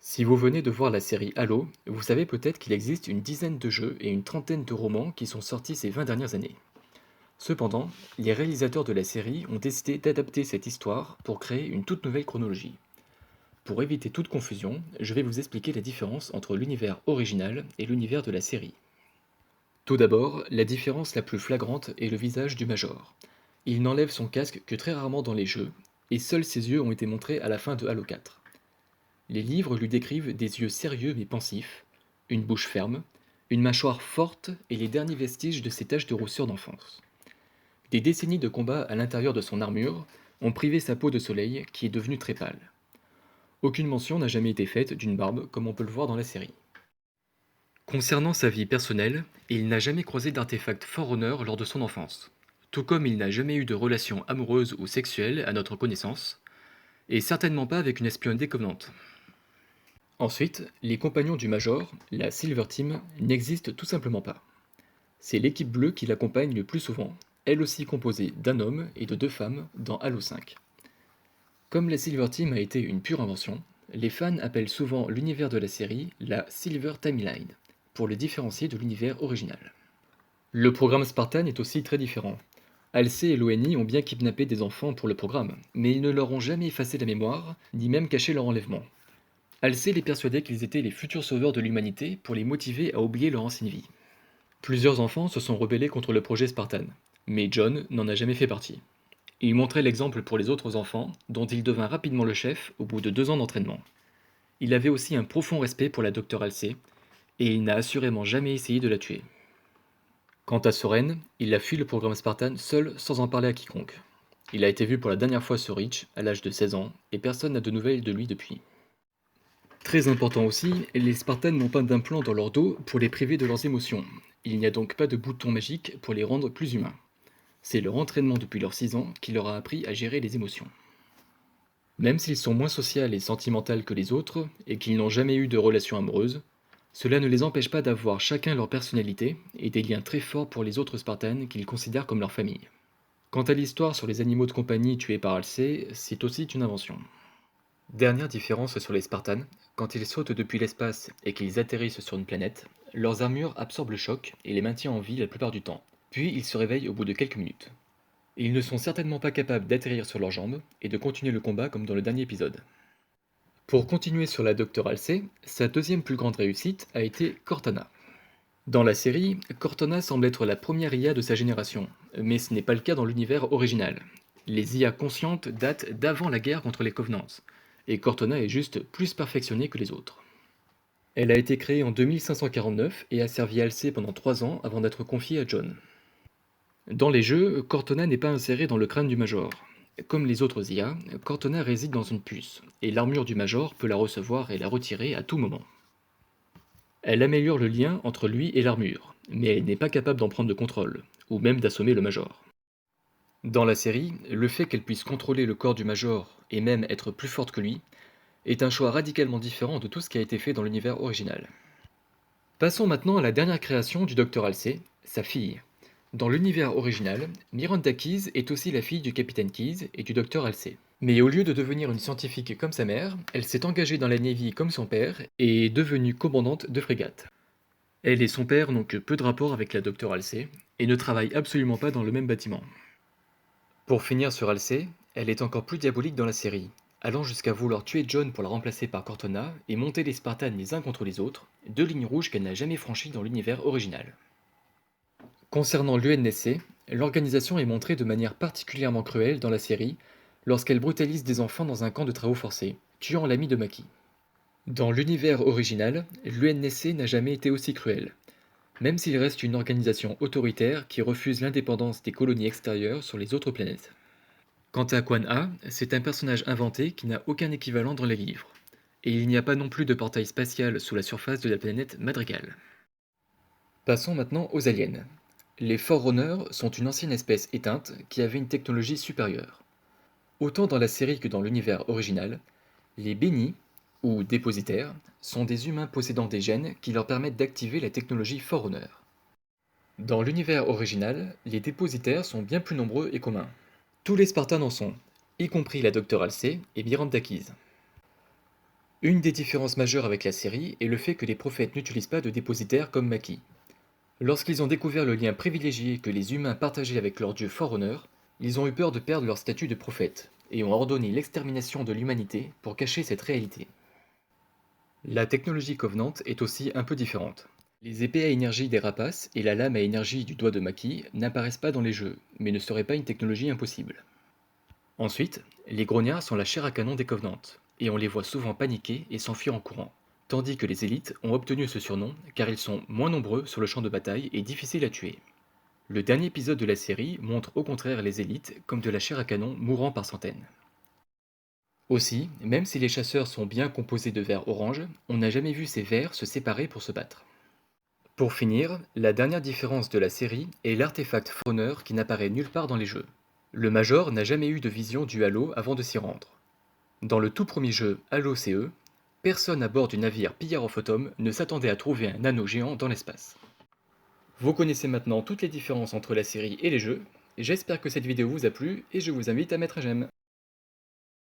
Si vous venez de voir la série Halo, vous savez peut-être qu'il existe une dizaine de jeux et une trentaine de romans qui sont sortis ces 20 dernières années. Cependant, les réalisateurs de la série ont décidé d'adapter cette histoire pour créer une toute nouvelle chronologie. Pour éviter toute confusion, je vais vous expliquer la différence entre l'univers original et l'univers de la série. Tout d'abord, la différence la plus flagrante est le visage du Major. Il n'enlève son casque que très rarement dans les jeux, et seuls ses yeux ont été montrés à la fin de Halo 4. Les livres lui décrivent des yeux sérieux mais pensifs, une bouche ferme, une mâchoire forte et les derniers vestiges de ses taches de rousseur d'enfance. Des décennies de combat à l'intérieur de son armure ont privé sa peau de soleil qui est devenue très pâle. Aucune mention n'a jamais été faite d'une barbe comme on peut le voir dans la série. Concernant sa vie personnelle, il n'a jamais croisé d'artefact Forerunner lors de son enfance, tout comme il n'a jamais eu de relation amoureuse ou sexuelle à notre connaissance, et certainement pas avec une espionne des Covenant. Ensuite, les compagnons du Major, la Silver Team, n'existent tout simplement pas. C'est l'équipe bleue qui l'accompagne le plus souvent, elle aussi composée d'un homme et de deux femmes dans Halo 5. Comme la Silver Team a été une pure invention, les fans appellent souvent l'univers de la série la Silver Timeline, pour le différencier de l'univers original. Le programme Spartan est aussi très différent. Halsey et l'ONI ont bien kidnappé des enfants pour le programme, mais ils ne leur ont jamais effacé la mémoire, ni même caché leur enlèvement. Halsey les persuadait qu'ils étaient les futurs sauveurs de l'humanité pour les motiver à oublier leur ancienne vie. Plusieurs enfants se sont rebellés contre le projet Spartan, mais John n'en a jamais fait partie. Il montrait l'exemple pour les autres enfants, dont il devint rapidement le chef au bout de 2 ans d'entraînement. Il avait aussi un profond respect pour la Dr Halsey, et il n'a assurément jamais essayé de la tuer. Quant à Soren, il a fui le programme Spartan seul sans en parler à quiconque. Il a été vu pour la dernière fois sur Reach, à l'âge de 16 ans, et personne n'a de nouvelles de lui depuis. Très important aussi, les Spartans n'ont pas d'implant dans leur dos pour les priver de leurs émotions. Il n'y a donc pas de bouton magique pour les rendre plus humains. C'est leur entraînement depuis leurs 6 ans qui leur a appris à gérer les émotions. Même s'ils sont moins sociaux et sentimentaux que les autres, et qu'ils n'ont jamais eu de relation amoureuse, cela ne les empêche pas d'avoir chacun leur personnalité et des liens très forts pour les autres Spartans qu'ils considèrent comme leur famille. Quant à l'histoire sur les animaux de compagnie tués par Halsey, c'est aussi une invention. Dernière différence sur les Spartans, quand ils sautent depuis l'espace et qu'ils atterrissent sur une planète, leurs armures absorbent le choc et les maintient en vie la plupart du temps, puis ils se réveillent au bout de quelques minutes. Et ils ne sont certainement pas capables d'atterrir sur leurs jambes et de continuer le combat comme dans le dernier épisode. Pour continuer sur la Dr Halsey, sa deuxième plus grande réussite a été Cortana. Dans la série, Cortana semble être la première IA de sa génération, mais ce n'est pas le cas dans l'univers original. Les IA conscientes datent d'avant la guerre contre les Covenants, et Cortana est juste plus perfectionnée que les autres. Elle a été créée en 2549 et a servi Halsey pendant 3 ans avant d'être confiée à John. Dans les jeux, Cortana n'est pas insérée dans le crâne du Major. Comme les autres IA, Cortana réside dans une puce, et l'armure du Major peut la recevoir et la retirer à tout moment. Elle améliore le lien entre lui et l'armure, mais elle n'est pas capable d'en prendre le contrôle, ou même d'assommer le Major. Dans la série, le fait qu'elle puisse contrôler le corps du Major, et même être plus forte que lui, est un choix radicalement différent de tout ce qui a été fait dans l'univers original. Passons maintenant à la dernière création du Dr Halsey, sa fille. Dans l'univers original, Miranda Keyes est aussi la fille du capitaine Keyes et du Dr Halsey. Mais au lieu de devenir une scientifique comme sa mère, elle s'est engagée dans la Navy comme son père et est devenue commandante de frégate. Elle et son père n'ont que peu de rapport avec la Dr Halsey et ne travaillent absolument pas dans le même bâtiment. Pour finir sur Halsey, elle est encore plus diabolique dans la série, allant jusqu'à vouloir tuer John pour la remplacer par Cortana et monter les Spartans les uns contre les autres, deux lignes rouges qu'elle n'a jamais franchies dans l'univers original. Concernant l'UNSC, l'organisation est montrée de manière particulièrement cruelle dans la série lorsqu'elle brutalise des enfants dans un camp de travaux forcés, tuant l'ami de Maki. Dans l'univers original, l'UNSC n'a jamais été aussi cruel, même s'il reste une organisation autoritaire qui refuse l'indépendance des colonies extérieures sur les autres planètes. Quant à Quan A, c'est un personnage inventé qui n'a aucun équivalent dans les livres, et il n'y a pas non plus de portail spatial sous la surface de la planète Madrigal. Passons maintenant aux aliens. Les Forerunners sont une ancienne espèce éteinte qui avait une technologie supérieure. Autant dans la série que dans l'univers original, les Bénis, ou dépositaires, sont des humains possédant des gènes qui leur permettent d'activer la technologie Forerunner. Dans l'univers original, les dépositaires sont bien plus nombreux et communs. Tous les Spartans en sont, y compris la Dr Halsey et Miranda Keyes. Une des différences majeures avec la série est le fait que les prophètes n'utilisent pas de dépositaires comme Maki. Lorsqu'ils ont découvert le lien privilégié que les humains partageaient avec leur dieu Forerunner, ils ont eu peur de perdre leur statut de prophète, et ont ordonné l'extermination de l'humanité pour cacher cette réalité. La technologie Covenant est aussi un peu différente. Les épées à énergie des rapaces et la lame à énergie du doigt de Maki n'apparaissent pas dans les jeux, mais ne seraient pas une technologie impossible. Ensuite, les grognards sont la chair à canon des Covenants, et on les voit souvent paniquer et s'enfuir en courant, tandis que les élites ont obtenu ce surnom car ils sont moins nombreux sur le champ de bataille et difficiles à tuer. Le dernier épisode de la série montre au contraire les élites comme de la chair à canon mourant par centaines. Aussi, même si les chasseurs sont bien composés de vers orange, on n'a jamais vu ces vers se séparer pour se battre. Pour finir, la dernière différence de la série est l'artefact Forerunner qui n'apparaît nulle part dans les jeux. Le Major n'a jamais eu de vision du Halo avant de s'y rendre. Dans le tout premier jeu Halo CE, personne à bord du navire Pillar of Autumn ne s'attendait à trouver un anneau géant dans l'espace. Vous connaissez maintenant toutes les différences entre la série et les jeux, j'espère que cette vidéo vous a plu et je vous invite à mettre un j'aime.